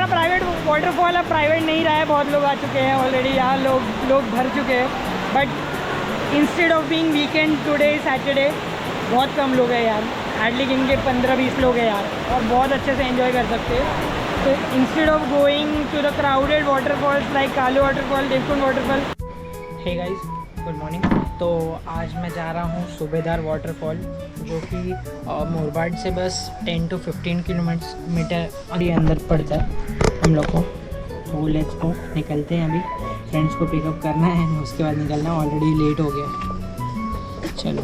हमारा private waterfall अब private नहीं रहा है, बहुत लोग आ चुके हैं ऑलरेडी यहाँ, लोग भर चुके हैं। But instead of being weekend today Saturday बहुत कम लोग हैं यार, हार्डली इनके 15-20 लोग हैं यार, और बहुत अच्छे से एंजॉय कर सकते हैं। तो instead of going to the crowded waterfalls like Kalu waterfall, Devkund waterfall. Hey guys, good morning. तो आज मैं जा रहा हूँ सूबेदार वाटरफॉल, जो कि मोरबाड से बस 10 to 15 किलोमीटर अभी अंदर पड़ता है हम लोग को। तो लेट्स को निकलते हैं, अभी फ्रेंड्स को पिकअप करना है, उसके बाद निकलना, ऑलरेडी लेट हो गया। चलो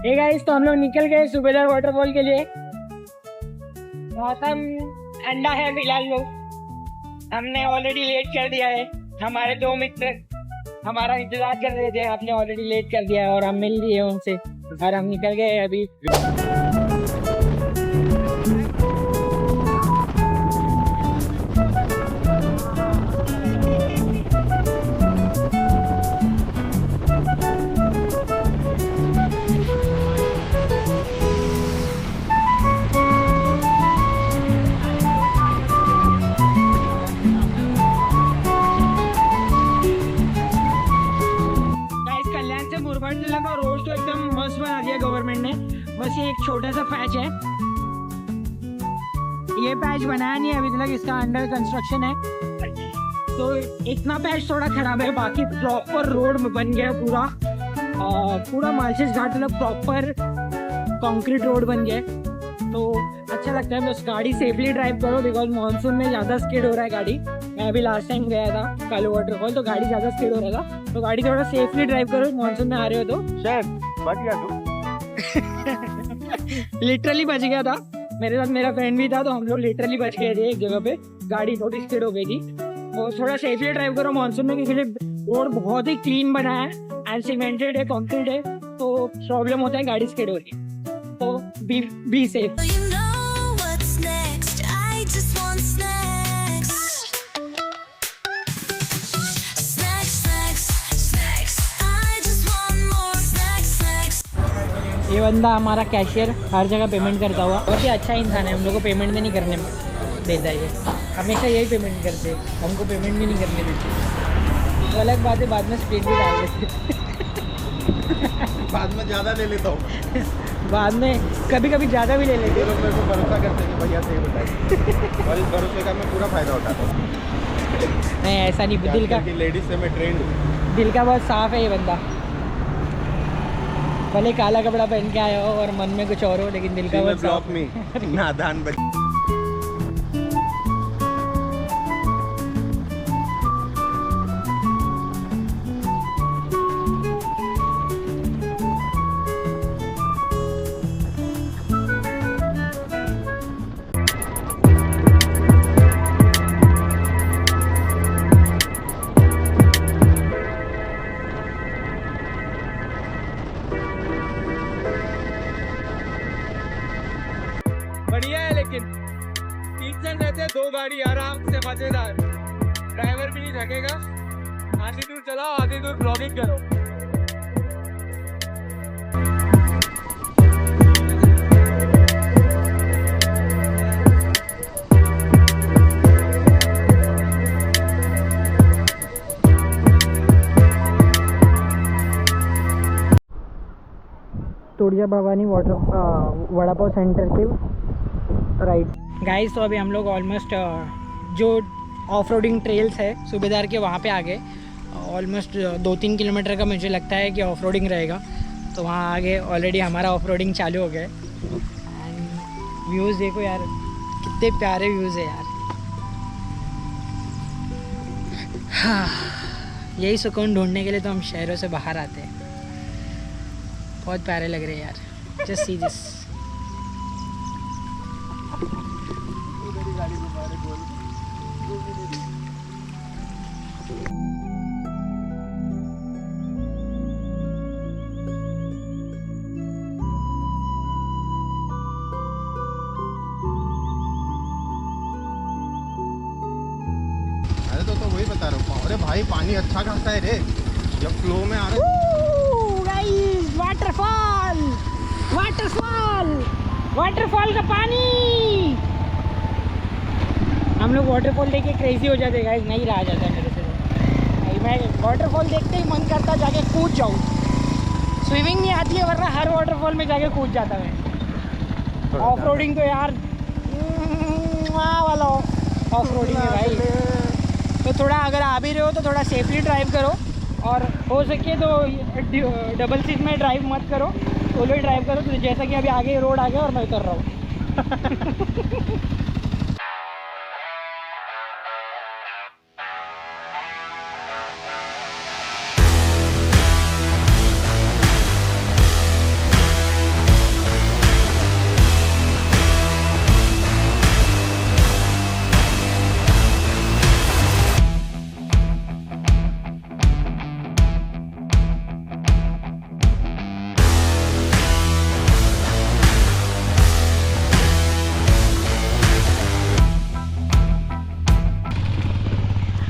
हे गाइस, तो हम लोग निकल गए सूबेदार वाटरफॉल के लिए। मौसम ठंडा है फिलहाल, लोग हमने ऑलरेडी लेट कर दिया है। हमारे दो मित्र हमारा इंतजार कर रहे थे, आपने ऑलरेडी लेट कर दिया है और हम मिल लिए उनसे और हम निकल गए अभी। रोड तो एकदम मस्त बना दिया गवर्नमेंट ने, बस ये एक छोटा सा पैच है, ये पैच बनाया नहीं है अभी तक, इसका अंडर कंस्ट्रक्शन है। तो इतना पैच थोड़ा खराब है, बाकी प्रॉपर रोड बन गया पूरा मालशेज घाट मतलब प्रॉपर कंक्रीट रोड बन गया। तो अच्छा लगता है, बस गाड़ी सेफली ड्राइव करो, बिकॉज मानसून में ज़्यादा स्किड हो रहा है गाड़ी। मैं अभी लास्ट टाइम गया था कालू वाटरफॉल, तो गाड़ी ज़्यादा स्किड हो रहा था, तो गाड़ी थोड़ा सेफली ड्राइव करो मानसून में आ रहे हो तो। बच गया तू लिटरली बच गया था, मेरे साथ मेरा फ्रेंड भी था, तो हम लोग लिटरली बच गए थे एक जगह पे, गाड़ी थोड़ी स्किड हो गई थी। और थोड़ा सेफली ड्राइव करो मानसून में, क्योंकि रोड बहुत ही क्लीन बना है एंड सीमेंटेड है, कंक्रीट है, तो प्रॉब्लम होता है गाड़ी स्किड हो रही है, तो बी सेफ। ये बंदा हमारा कैशियर, हर जगह पेमेंट करता हुआ, बहुत ही अच्छा इंसान है, हम लोग को पेमेंट भी नहीं करने देता है, ये हमेशा यही पेमेंट करते हैं, हमको पेमेंट भी नहीं करने देते। तो अलग बात है, बाद में स्पीड भी डाल देते बाद में ज़्यादा ले लेता हूँ बाद में कभी ज़्यादा भी ले लेते हैं। लोग मेरे को भरोसा करते हैं कि भैया सही बताए, और इस भरोसे का मैं पूरा फ़ायदा उठाता हूँ। नहीं ऐसा नहीं, दिल का, लेडीज से मैं ट्रेंड हूँ, दिल का बहुत साफ है ये बंदा, भले काला कपड़ा पहन के आया हो और मन में कुछ और हो, लेकिन दिल का बहुत ब्लॉक में नादान बच। बढ़िया है, लेकिन 3 जन रहते, 2 गाड़ी आराम से मजेदार, ड्राइवर भी नहीं थकेगा, आधी दूर चलाओ, आधी दूर ब्लॉगिंग करो। तोड़िया भवानी वड़ा पाव सेंटर के राइट। गाइस, तो अभी हम लोग ऑलमोस्ट जो ऑफ रोडिंग ट्रेल्स है सूबेदार के वहाँ पे आ गए। ऑलमोस्ट 2-3 किलोमीटर का मुझे लगता है कि ऑफ रोडिंग रहेगा, तो वहाँ आगे ऑलरेडी हमारा ऑफ रोडिंग चालू हो गया है। एंड व्यूज़ देखो यार, कितने प्यारे व्यूज़ है यार। हाँ, यही सुकून ढूंढने के लिए तो हम शहरों से बाहर आते हैं। बहुत प्यारे लग रहे हैं यार, जस्ट सी दिस। अरे तो वही बता रहा हूँ। अरे भाई पानी अच्छा खासा है रे, जब फ्लो में आ रहा है। गाइस वाटरफॉल, वाटरफॉल, वाटरफॉल का पानी। हम लोग वाटरफॉल देख के क्रेजी हो जाते गाइस, नहीं रहा जाता है मेरे से भाई। मैं वाटरफॉल देखते ही मन करता जाके कूद जाऊँ। स्विमिंग नहीं आती है वरना हर वाटरफॉल में जाके कूद जाता मैं। ऑफ रोडिंग तो यार वाला ऑफ रोडिंग है भाई। तो थोड़ा अगर आ भी रहे हो तो थोड़ा सेफली ड्राइव करो, और हो सके तो डबल सीट में ड्राइव मत करो, सोलो ही ड्राइव करो। तो जैसा कि अभी आगे रोड आ गया और मैं उतर रहा हूँ।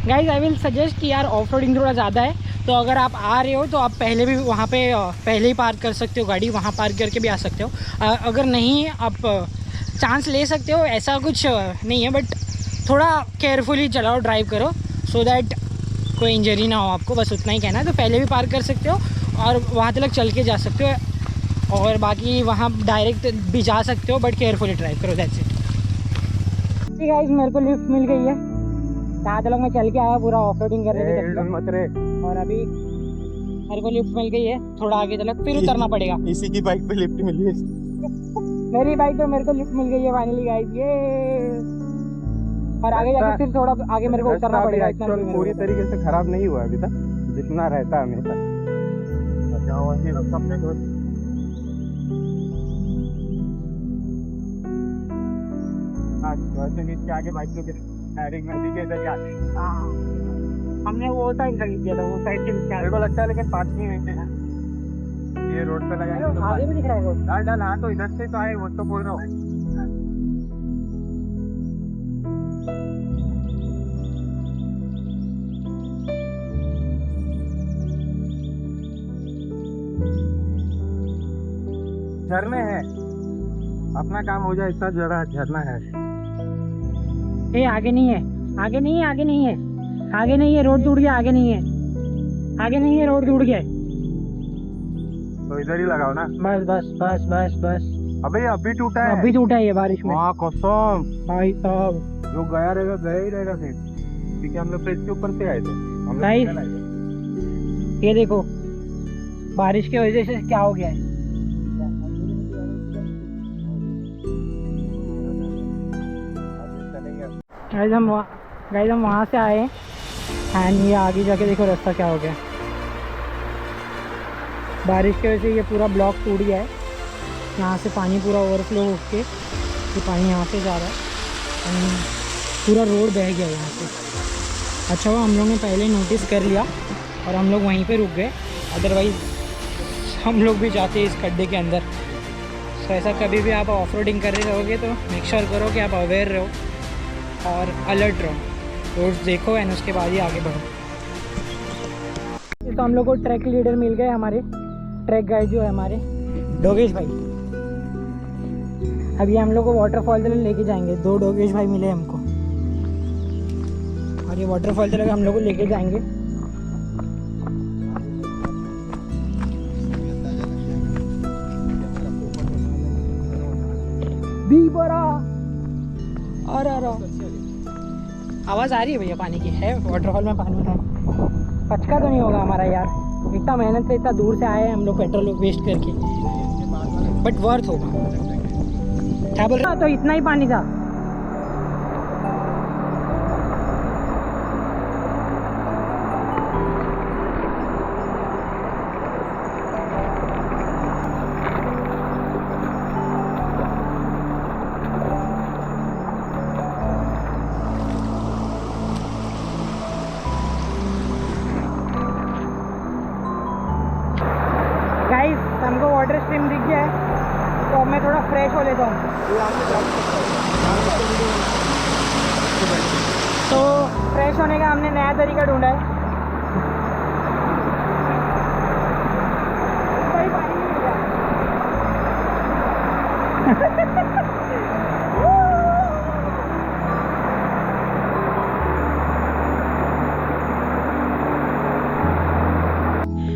गाइज आई विल सजेस्ट कि यार ऑफ रोडिंग थोड़ा ज़्यादा है, तो अगर आप आ रहे हो तो आप पहले भी वहाँ पे पहले ही पार्क कर सकते हो गाड़ी, वहाँ पार्क करके भी आ सकते हो। अगर नहीं आप चांस ले सकते हो, ऐसा कुछ नहीं है, बट थोड़ा केयरफुली चलाओ, ड्राइव करो, सो दैट कोई इंजरी ना हो आपको, बस उतना ही कहना है। तो पहले भी पार्क कर सकते हो और वहाँ तक चल के जा सकते हो, और बाकी वहाँ डायरेक्ट भी जा सकते हो, बट केयरफुली ड्राइव करो, दैट्स इट। गाइस मेरे को लिफ्ट मिल गई है, ज़्यादा लोग मैं चल के आया पूरा ऑफ रोडिंग करने के मत रे। और अभी मेरे को लिफ्ट मिल गई है, थोड़ा आगे चला फिर उतरना पड़ेगा। इसी की बाइक पे लिफ्ट मिली है। मेरी बाइक पे मेरे को लिफ्ट मिल गई है फाइनली गाइस, ये। और आगे जाके फिर थोड़ा आगे मेरे को उतरना पड़ेगा। एक्चुअली पूरी तरीके से खराब नहीं हुआ अभी तक, जितना रहता है हमेशा। आगे बाइक हमने वो साइड खरीद किया था, वो साइड से मेरे को लगता है, लेकिन पास नहीं है ये रोड पे लगा आगे भी दिख रहा है रोड। डाल डाल। हाँ तो इधर से तो आए, वो तो बोल रहा हूँ। झरने हैं, अपना काम हो जाए इतना जरा झरना है। ये आगे नहीं है, आगे नहीं है, आगे नहीं है, आगे नहीं है, रोड टूट गया, आगे नहीं है, आगे नहीं है, रोड टूट गया। तो इधर ही लगाओ ना। बस बस बस बस बस। अबे अभी टूटा है, अभी टूटा है ये बारिश में। वहाँ कसम भाई साहब, जो गया रहेगा गया ही रहेगा फिर, क्योंकि हम लोग इसके ऊपर से आए थे। हम भाई, लोग ये देखो बारिश की वजह से क्या हो गया है। गाइस हम वहाँ से आए एंड ये आगे जाके देखो रास्ता क्या हो गया। बारिश की वजह से ये पूरा ब्लॉक टूट गया है, यहाँ से पानी पूरा ओवरफ्लो होके ये पानी यहाँ से जा रहा है एंड पूरा रोड बह गया यहाँ से। अच्छा हुआ हम लोग ने पहले नोटिस कर लिया और हम लोग वहीं पे रुक गए, अदरवाइज़ हम लोग भी जाते इस गड्ढे के अंदर। सो ऐसा कभी भी आप ऑफ रोडिंग कर रहे रहोगे तो मेक श्योर करो कि आप अवेयर रहो और अलर्ट रहो, रोड्स देखो एंड उसके बाद ही आगे बढ़ो। तो हम लोग को ट्रैक लीडर मिल गए, हमारे ट्रैक गाइड जो है हमारे डोगेश भाई। अभी हम लोग को वाटरफॉल तक लेके जाएंगे, 2 डोगेश भाई मिले हमको और ये वाटरफॉल तक हम लोग को लेके जाएंगे। भी बड़ा और आवाज़ आ रही है भैया पानी की, है वाटरफॉल में पानी है। पचका तो नहीं होगा हमारा यार, इतना मेहनत से इतना दूर से आए हैं हम लोग पेट्रोल वेस्ट करके, बट वर्थ होगा। क्या बोल रहा तो इतना ही पानी था। गाइस हमको वाटर स्ट्रीम दिख गया है, तो अब मैं थोड़ा फ्रेश हो लेता हूँ। तो फ्रेश फ्रेश होने का हमने नया तरीका ढूंढा है। कोई पानी नहीं मिल रहा।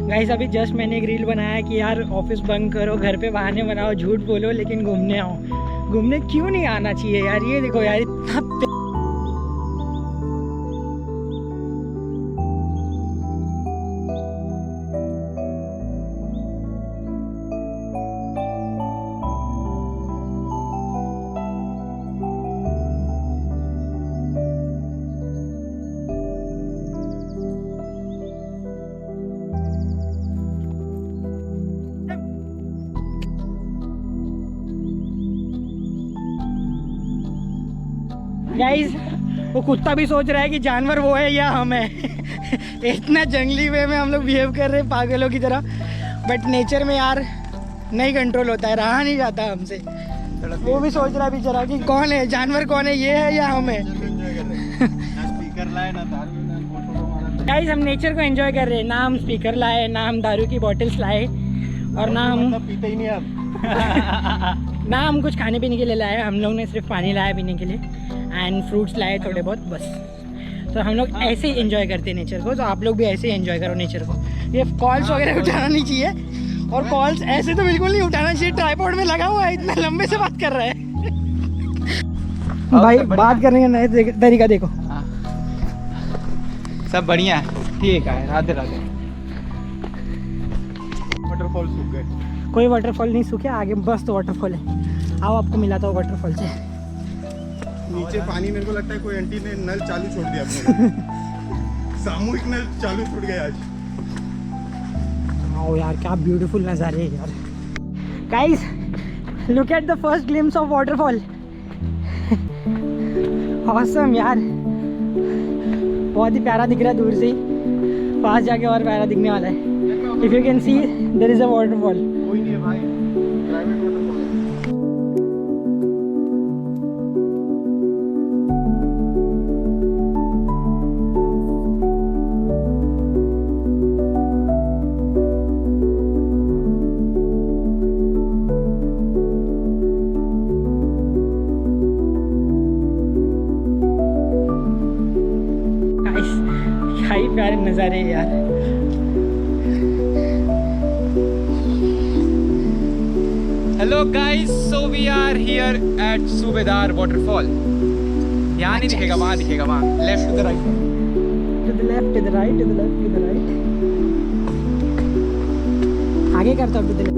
गाइस अभी जस्ट मैंने एक रील बनाया कि यार ऑफिस बंक करो, घर पे बहाने बनाओ, झूठ बोलो, लेकिन घूमने आओ। घूमने क्यों नहीं आना चाहिए यार? ये देखो यार, इतना गाइस वो कुत्ता भी सोच रहा है कि जानवर वो है या हम है। इतना जंगली वे में हम लोग बिहेव कर रहे हैं पागलों की तरह, बट नेचर में यार नहीं कंट्रोल होता है, रहा नहीं जाता हमसे। वो भी सोच रहा है बेचारा कि कौन है जानवर, कौन है, ये है या हम है। गाइस हम नेचर को एंजॉय कर रहे हैं, ना हम स्पीकर लाए, ना हम दारू की बॉटल्स लाए, और ना हम पीते ही नहीं आप। ना हम कुछ खाने पीने के लिए लाए। हम लोग ने सिर्फ पानी लाया पीने के लिए एंड फ्रूट्स लाए थोड़े बहुत, बस। तो हम लोग ऐसे ही एंजॉय करते हैं नेचर को, तो आप लोग भी ऐसे ही एंजॉय करो नेचर को। ये कॉल्स वगैरह उठाना नहीं चाहिए, और कॉल्स ऐसे तो बिल्कुल नहीं उठाना चाहिए। ट्राइपॉड में लगा हुआ है, इतना लंबे से बात कर रहा है। भाई बात करने का नया तरीका देखो। सब बढ़िया है, ठीक है। राधे राधे। वाटरफॉल सूख गए। कोई वाटरफॉल नहीं सूखे, आगे मस्त वाटरफॉल है। आओ आपको मिलाता हूँ वाटरफॉल से। नीचे पानी, मेरे को लगता है कोई आंटी ने नल चालू छोड़ दिया अपने। सामूहिक नल चालू छूट गया आज। आओ यार, क्या ब्यूटीफुल नज़ारे है यार। Guys look at the first glimpse of waterfall. Awesome यार, बहुत ही प्यारा दिख रहा है दूर से ही, पास जाके और प्यारा दिखने वाला है। If you can see there is a waterfall. कोई नहीं है भाई, प्राइवेट वाटरफॉल है। क्या ही प्यारे नज़ारे हैं यार। Hello guys, so we are here at Subedar waterfall. यहाँ नहीं दिखेगा, वहाँ दिखेगा, वहाँ left to the right. To the left, to the right, to the left, to the right. आगे करता हूँ to the left.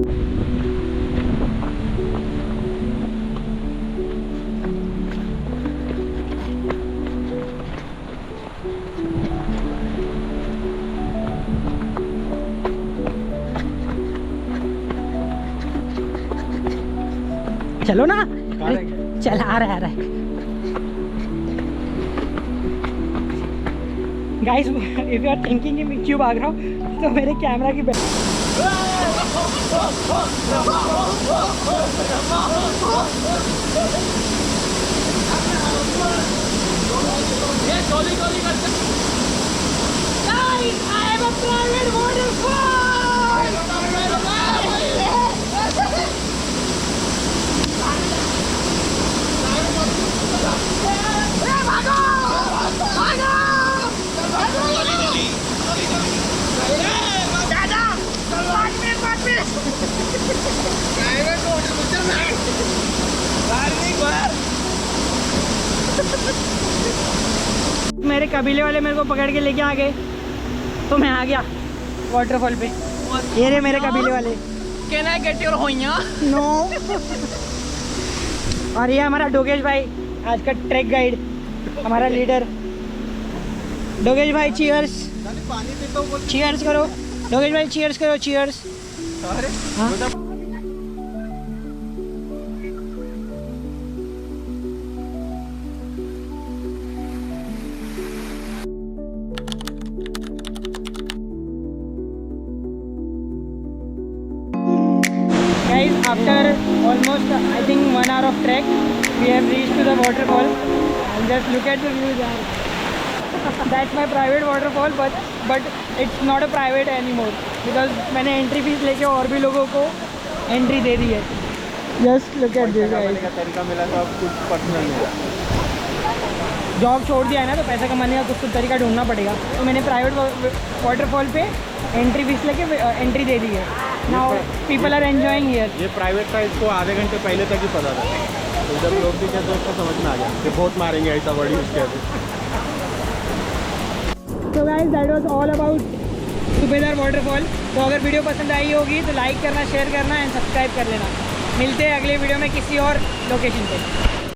चलो ना, चल आ रहा है। Guys if you are thinking कि मैं क्यों भाग रहा हूँ, तो मेरे कैमरा की मेरे कबीले वाले मेरे को पकड़ के लेके आ गए, तो मैं आ गया वाटरफॉल पे। ये रहे मेरे कबीले वाले। Can I get your होइया? नो। और ये हमारा डोगेश भाई, आज का ट्रैक गाइड, हमारा लीडर। डोगेश भाई चीयर्स। पानी पीता हूँ। चीयर्स करो डोगेश भाई, चीयर्स करो, चीयर्स। हाँ? Guys, after almost I think 1 hour of trek, we have reached to the waterfall, and just look at the view there. That's my private waterfall but it's not a private any more because मैंने entry fee लेके और भी लोगों को entry दे दी है. Just look at this guys. तरीका मिला तो अब कुछ पर्सनल मिला. जॉब छोड़ दिया है ना तो पैसा कमाने का कुछ तो तरीका ढूंढना पड़ेगा. तो मैंने प्राइवेट वाटरफॉल पे एंट्री फीस लेके एंट्री दे दी है. Now people are enjoying here. ये प्राइवेट का इसको आधे घंटे पहले तक ही पता था. तो जब लोग भी थे तो इसको समझ में आ गया कि बहुत मारेंगे ऐसा वर्ड यूज़ किया. तो guys that was all about Subedar waterfall. तो अगर वीडियो पसंद आई होगी तो लाइक करना, शेयर करना एंड सब्सक्राइब कर लेना. मिलते हैं अगले वीडियो में किसी और लोकेशन पे.